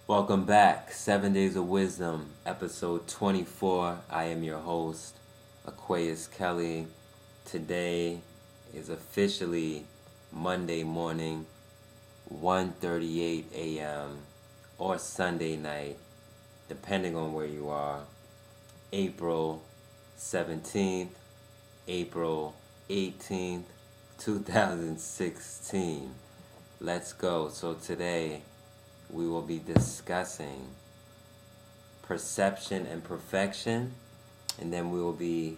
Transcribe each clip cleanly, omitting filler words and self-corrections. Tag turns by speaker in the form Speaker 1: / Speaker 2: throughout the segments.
Speaker 1: Welcome back, 7 Days of Wisdom, episode 24. I am your host, Aquaus Kelley. Today is officially Monday morning, 1:38 a.m. or Sunday night, depending on where you are, April 17th, April 18th, 2016. Let's go. So today we will be discussing perception and perfection, and then we will be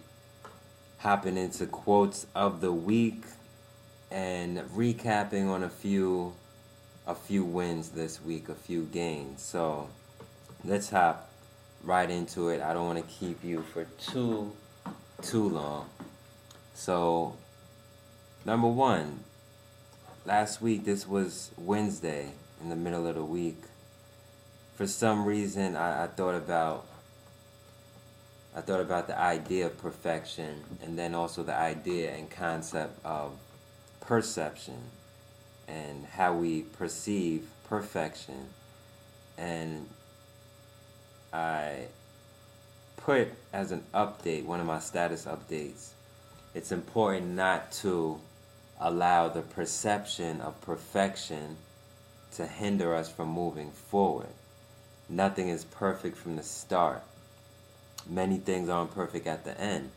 Speaker 1: hopping into quotes of the week and recapping on a few wins this week, a few gains. So let's hop right into it. I don't want to keep you for too long. So number one, last week, this was Wednesday, in the middle of the week. For some reason, I thought about the idea of perfection, and then also the idea and concept of perception and how we perceive perfection. And I put as an update, one of my status updates, it's important not to allow the perception of perfection to hinder us from moving forward. Nothing is perfect from the start. Many things aren't perfect at the end.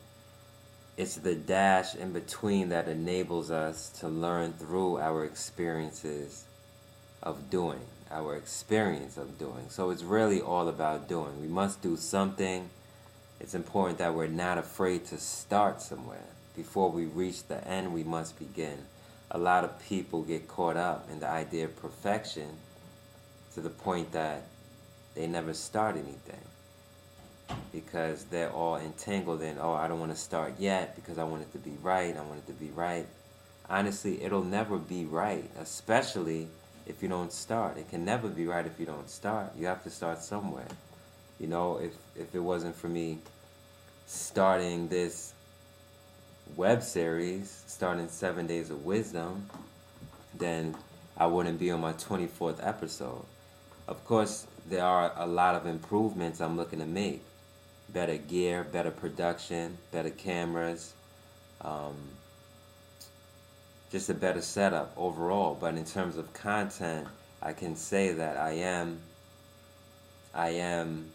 Speaker 1: It's the dash in between that enables us to learn through our experiences of doing, our experience of doing. So it's really all about doing. We must do something. It's important that we're not afraid to start somewhere. Before we reach the end, we must begin. A lot of people get caught up in the idea of perfection to the point that they never start anything because they're all entangled in, I don't want to start yet because I want it to be right. Honestly, it'll never be right, especially if you don't start. It can never be right if you don't start. You have to start somewhere. You know, if it wasn't for me starting this web series, starting 7 Days of Wisdom, then I wouldn't be on my 24th episode. Of course, there are a lot of improvements I'm looking to make. Better gear, better production, better cameras, just a better setup overall. But in terms of content, I can say that I am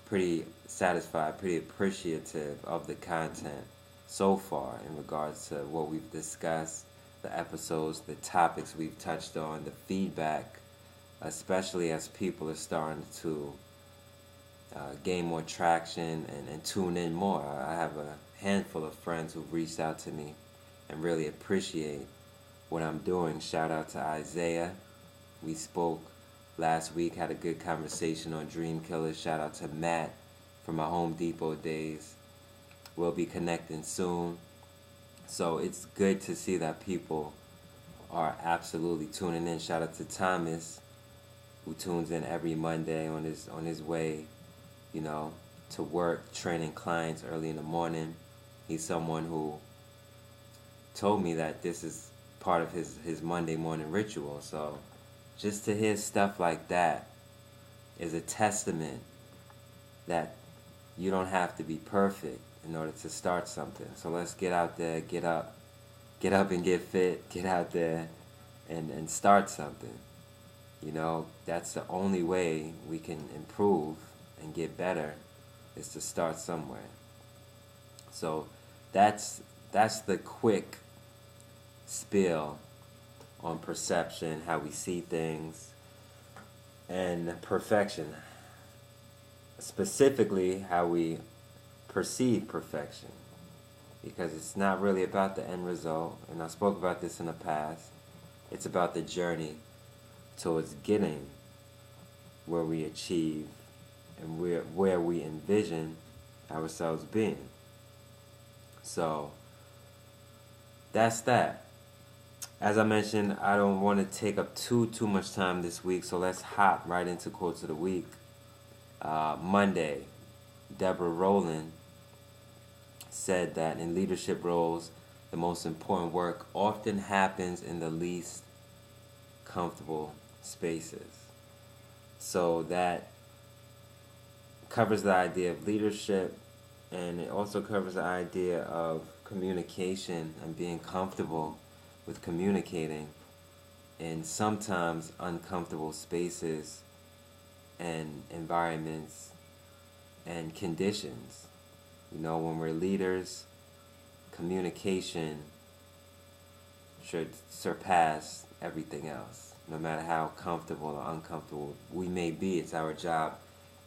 Speaker 1: pretty satisfied, pretty appreciative of the content so far in regards to what we've discussed, the episodes, the topics we've touched on, the feedback, especially as people are starting to gain more traction and tune in more. I have a handful of friends who've reached out to me and really appreciate what I'm doing. Shout out to Isaiah. We spoke last week, had a good conversation on Dream Killers. Shout out to Matt from my Home Depot days. We'll be connecting soon. So it's good to see that people are absolutely tuning in. Shout out to Thomas, who tunes in every Monday on his way, to work, training clients early in the morning. He's someone who told me that this is part of his Monday morning ritual. So just to hear stuff like that is a testament that you don't have to be perfect in order to start something. So let's get out there, get up and get fit, get out there and start something. That's the only way we can improve and get better, is to start somewhere. So that's the quick spiel on perception, how we see things, and perfection. Specifically, how we perceive perfection. Because it's not really about the end result, and I spoke about this in the past. It's about the journey towards getting where we achieve and where we envision ourselves being. So that's that. As I mentioned, I don't want to take up too much time this week, so let's hop right into quotes of the week. Monday, Deborah Rowland said that in leadership roles, the most important work often happens in the least comfortable spaces. So that covers the idea of leadership, and it also covers the idea of communication and being comfortable with communicating in sometimes uncomfortable spaces and environments and conditions. When we're leaders, communication should surpass everything else. No matter how comfortable or uncomfortable we may be, it's our job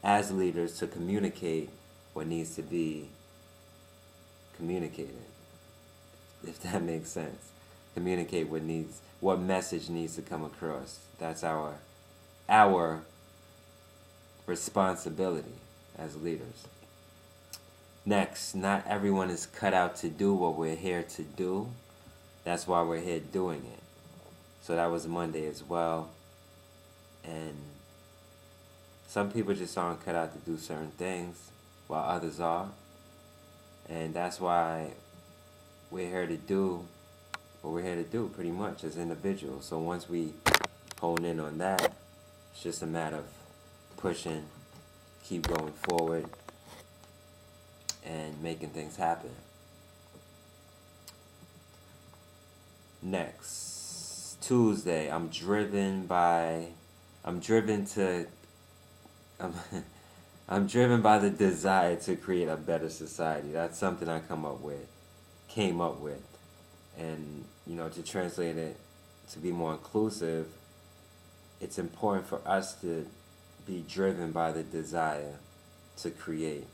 Speaker 1: as leaders to communicate what needs to be communicated, if that makes sense. Communicate what message needs to come across. That's our responsibility as leaders. Next, not everyone is cut out to do what we're here to do. That's why we're here doing it. So that was Monday as well. And some people just aren't cut out to do certain things, while others are. And that's why we're here to do what we're here to do, pretty much, as individuals. So once we hone in on that, it's just a matter of pushing, keep going forward, and making things happen. Next, Tuesday, I'm driven by the desire to create a better society. That's something I came up with. And, to translate it to be more inclusive, it's important for us to be driven by the desire to create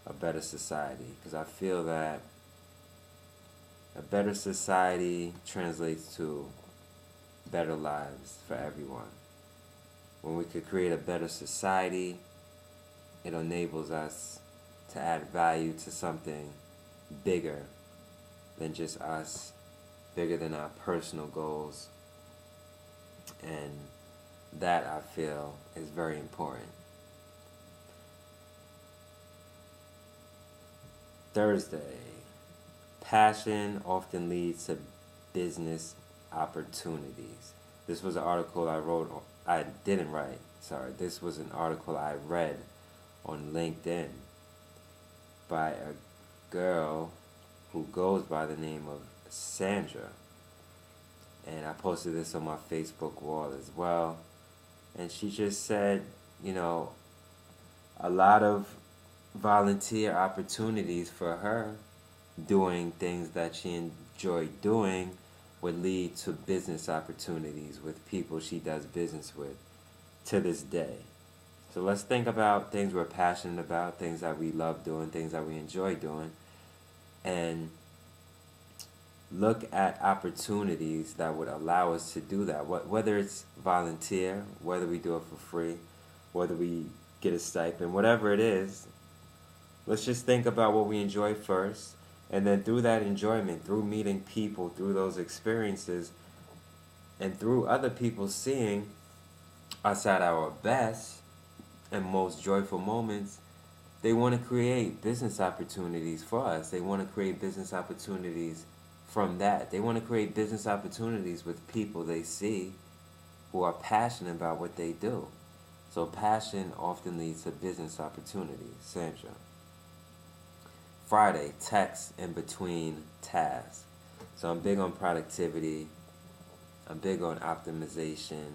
Speaker 1: a better society. Because I feel that a better society translates to better lives for everyone. When we could create a better society, it enables us to add value to something bigger than just us, bigger than our personal goals. And that, I feel, is very important. Thursday, passion often leads to business opportunities. This was an article This was an article I read on LinkedIn by a girl who goes by the name of Sandra. And I posted this on my Facebook wall as well. And she just said, a lot of volunteer opportunities for her doing things that she enjoyed doing would lead to business opportunities with people she does business with to this day. So let's think about things we're passionate about, things that we love doing, things that we enjoy doing, and look at opportunities that would allow us to do that. Whether it's volunteer, whether we do it for free, whether we get a stipend, whatever it is, let's just think about what we enjoy first. And then through that enjoyment, through meeting people, through those experiences, and through other people seeing us at our best and most joyful moments, they want to create business opportunities for us. They want to create business opportunities from that. They want to create business opportunities with people they see who are passionate about what they do. So passion often leads to business opportunities. Sandra. Friday, text in between tasks. So I'm big on productivity. I'm big on optimization.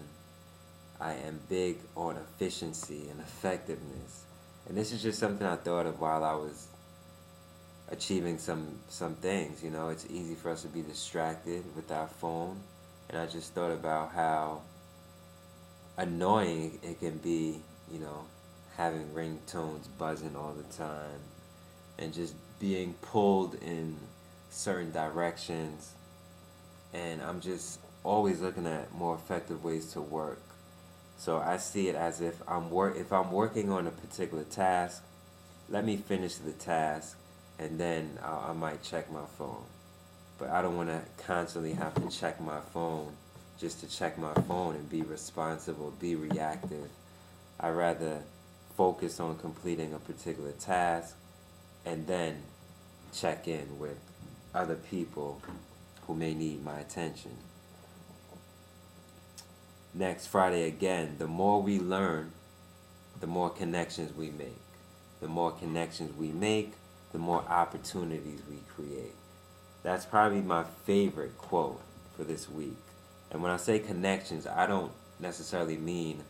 Speaker 1: I am big on efficiency and effectiveness. And this is just something I thought of while I was achieving some things. It's easy for us to be distracted with our phone. And I just thought about how annoying it can be, having ringtones buzzing all the time and just being pulled in certain directions. And I'm just always looking at more effective ways to work. So I see it as if I'm working on a particular task, let me finish the task, and then I might check my phone. But I don't want to constantly have to check my phone just to check my phone and be responsible, be reactive. I'd rather focus on completing a particular task and then check in with other people who may need my attention. next Friday again, the more we learn, the more connections we make. The more connections we make, the more opportunities we create. That's probably my favorite quote for this week. And when I say connections, I don't necessarily mean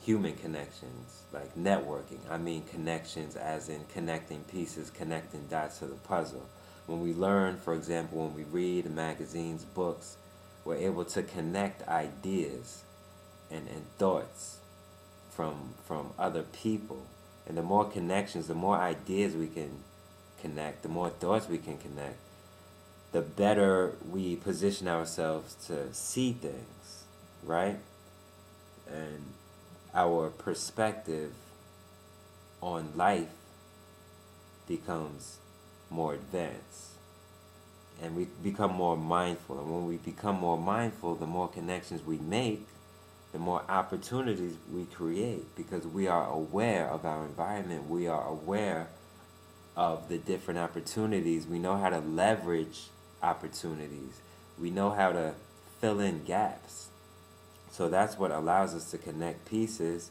Speaker 1: human connections, like networking. I mean connections as in connecting pieces, connecting dots to the puzzle. When we learn, for example, when we read magazines, books, we're able to connect ideas and thoughts from other people. And the more connections, the more ideas we can connect, the more thoughts we can connect, the better we position ourselves to see things, right? And our perspective on life becomes more advanced. And we become more mindful. And when we become more mindful, the more connections we make, the more opportunities we create, because we are aware of our environment. We are aware of the different opportunities. We know how to leverage opportunities. We know how to fill in gaps. So that's what allows us to connect pieces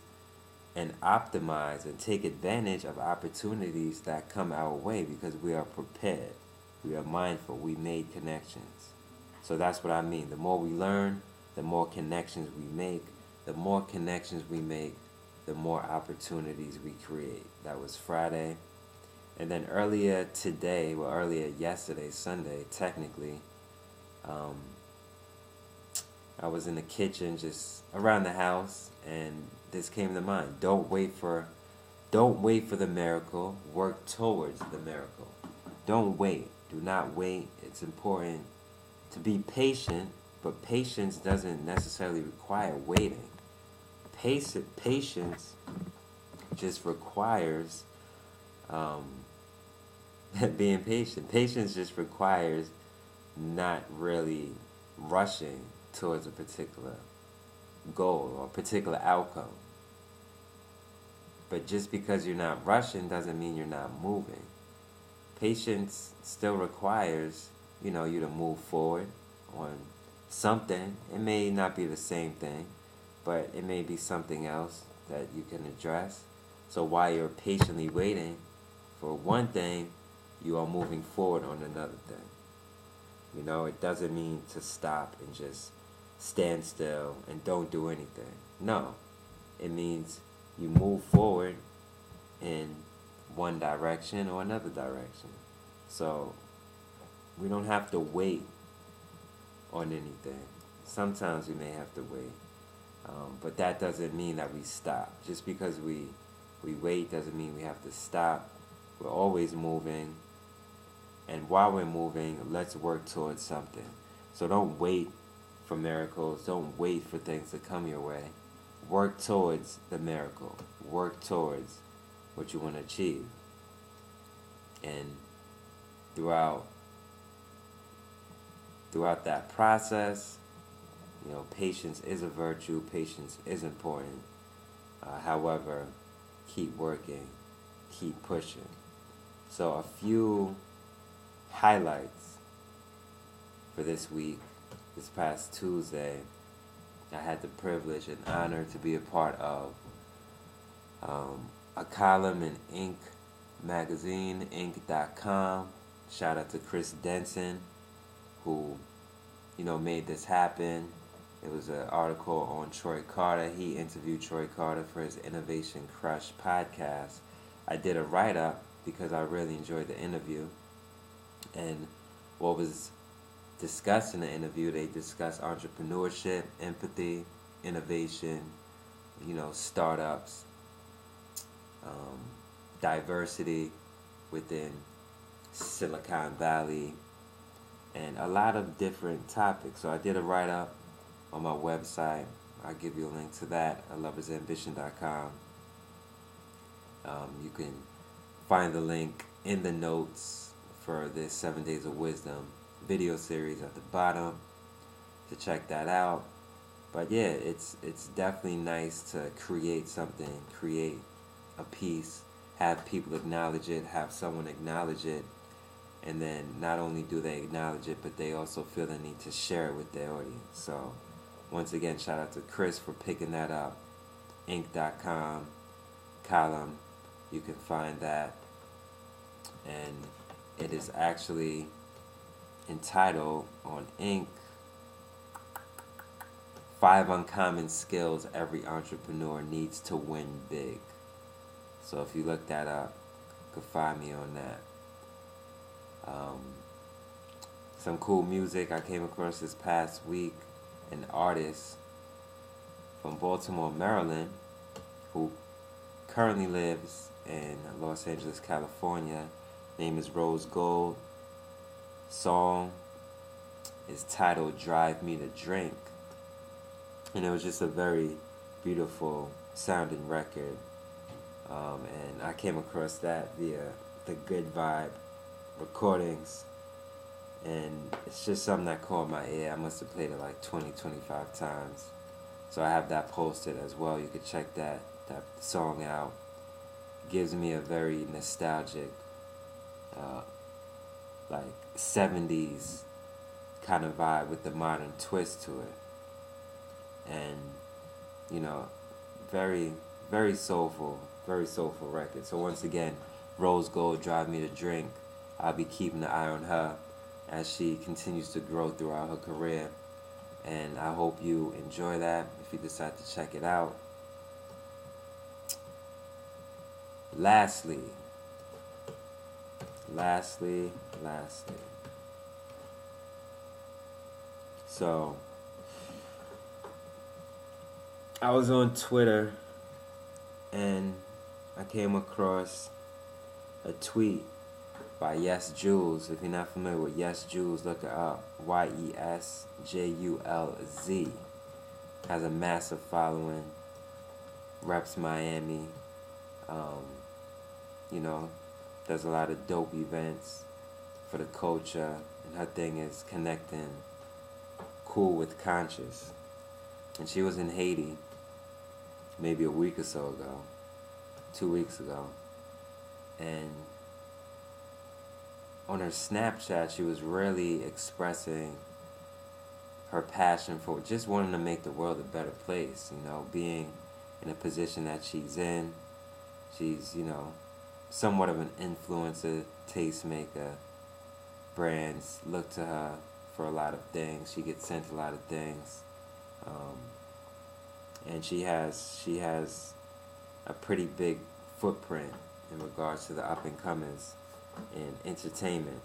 Speaker 1: and optimize and take advantage of opportunities that come our way, because we are prepared. We are mindful. We made connections. So that's what I mean. The more we learn, the more connections we make. The more connections we make, the more opportunities we create. That was Friday. And then earlier yesterday, Sunday, technically, I was in the kitchen, just around the house, and this came to mind. Don't wait for the miracle. Work towards the miracle. Don't wait. Do not wait. It's important to be patient, but patience doesn't necessarily require waiting. Patience just requires being patient. Patience just requires not really rushing towards a particular goal or a particular outcome. But just because you're not rushing doesn't mean you're not moving. Patience still requires, you to move forward on something. It may not be the same thing, but it may be something else that you can address. So while you're patiently waiting for one thing, you are moving forward on another thing. It doesn't mean to stop and just stand still and don't do anything. No, it means you move forward in one direction or another direction. So we don't have to wait on anything. Sometimes we may have to wait. But that doesn't mean that we stop. Just because we wait doesn't mean we have to stop. We're always moving. And while we're moving, let's work towards something. So don't wait for miracles. Don't wait for things to come your way. Work towards the miracle. Work towards what you want to achieve. And throughout that process, patience is a virtue. Patience is important. However, keep working. Keep pushing. So a few highlights for this week. This past Tuesday, I had the privilege and honor to be a part of a column in Inc. magazine, Inc.com. Shout out to Chris Denson, who, made this happen. It was an article on Troy Carter. He interviewed Troy Carter for his Innovation Crush podcast. I did a write-up because I really enjoyed the interview. And what was discussed in the interview, they discussed entrepreneurship, empathy, innovation, startups, diversity within Silicon Valley, and a lot of different topics. So I did a write-up on my website. I'll give you a link to that at loversambition.com. You can find the link in the notes for this 7 Days of Wisdom video series at the bottom to check that out. But yeah, it's definitely nice to create something, create a piece, have people acknowledge it, have someone acknowledge it, and then not only do they acknowledge it, but they also feel the need to share it with their audience. So Once again, shout out to Chris for picking that up. Inc.com column, you can find that, and it is actually entitled on Inc. 5 Uncommon Skills Every Entrepreneur Needs to Win Big. So if you look that up, you can find me on that. Some cool music I came across this past week. An artist from Baltimore, Maryland, who currently lives in Los Angeles, California. Name is Rose Gold. Song is titled Drive Me to Drink. And it was just a very beautiful sounding record. And I came across that via the Good Vibe recordings. And it's just something that caught my ear. I must have played it like 20, 25 times. So I have that posted as well. You can check that song out. Gives me a very nostalgic, like 70s kind of vibe with the modern twist to it. And, you know, very, very soulful record. So once again, Rose Gold, Drive Me to Drink. I'll be keeping an eye on her as she continues to grow throughout her career. And I hope you enjoy that if you decide to check it out. Lastly. So, I was on Twitter and I came across a tweet by Yes Jules. If you're not familiar with Yes Jules, look it up. YesJulz. Has a massive following. Reps Miami. You know, does a lot of dope events for the culture. And her thing is connecting cool with conscious. And she was in Haiti maybe a week or so ago. 2 weeks ago. And on her Snapchat, she was really expressing her passion for just wanting to make the world a better place, you know, being in a position that she's in. She's, you know, somewhat of an influencer, tastemaker. Brands look to her for a lot of things. She gets sent a lot of things. And she has a pretty big footprint in regards to the up-and-comers in entertainment.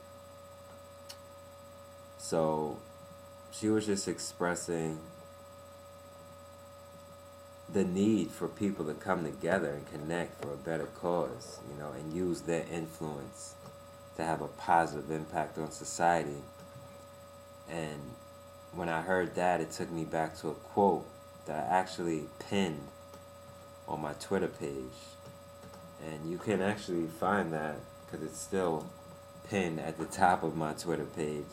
Speaker 1: So she was just expressing the need for people to come together and connect for a better cause, you know, and use their influence to have a positive impact on society. And when I heard that, it took me back to a quote that I actually pinned on my Twitter page. And you can actually find that because it's still pinned at the top of my Twitter page.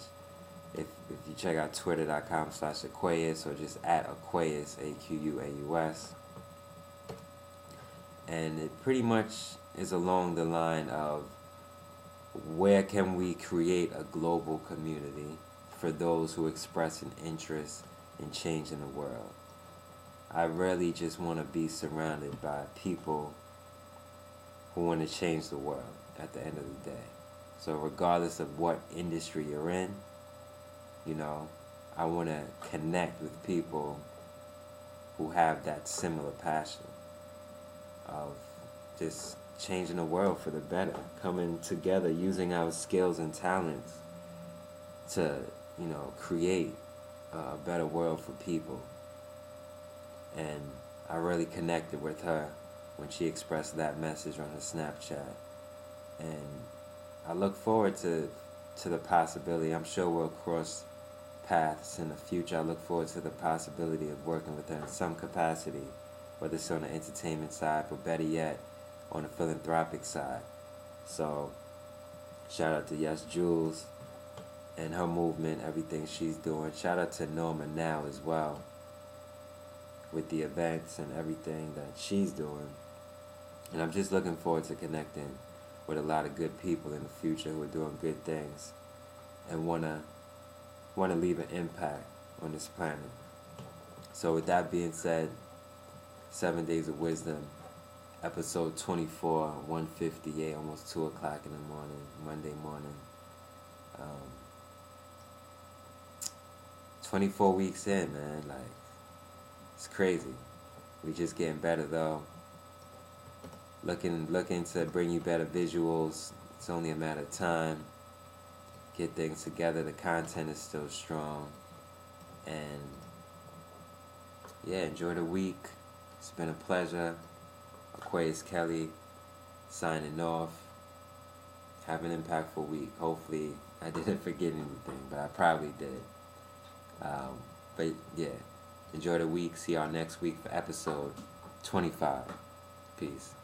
Speaker 1: If you check out twitter.com/Aquaus or just at Aquaus, AQUAUS. And it pretty much is along the line of where can we create a global community for those who express an interest in changing the world. I really just want to be surrounded by people who want to change the world at the end of the day. So regardless of what industry you're in, you know, I want to connect with people who have that similar passion of just changing the world for the better, coming together, using our skills and talents to, you know, create a better world for people. And I really connected with her when she expressed that message on her Snapchat. And I look forward to the possibility. I'm sure we'll cross paths in the future. I look forward to the possibility of working with her in some capacity, whether it's on the entertainment side, but better yet, on the philanthropic side. So, shout out to Yes Jules and her movement, everything she's doing. Shout out to Norma now as well, with the events and everything that she's doing. And I'm just looking forward to connecting with a lot of good people in the future who are doing good things and wanna leave an impact on this planet. So with that being said, 7 Days of Wisdom, episode 24, 1:58, almost 2 o'clock in the morning, Monday morning. 24 weeks in, man, like, it's crazy. We just getting better though. Looking to bring you better visuals. It's only a matter of time. Get things together. The content is still strong. And yeah, enjoy the week. It's been a pleasure. Aquaus Kelley signing off. Have an impactful week. Hopefully I didn't forget anything, but I probably did. But yeah, enjoy the week. See y'all next week for episode 25. Peace.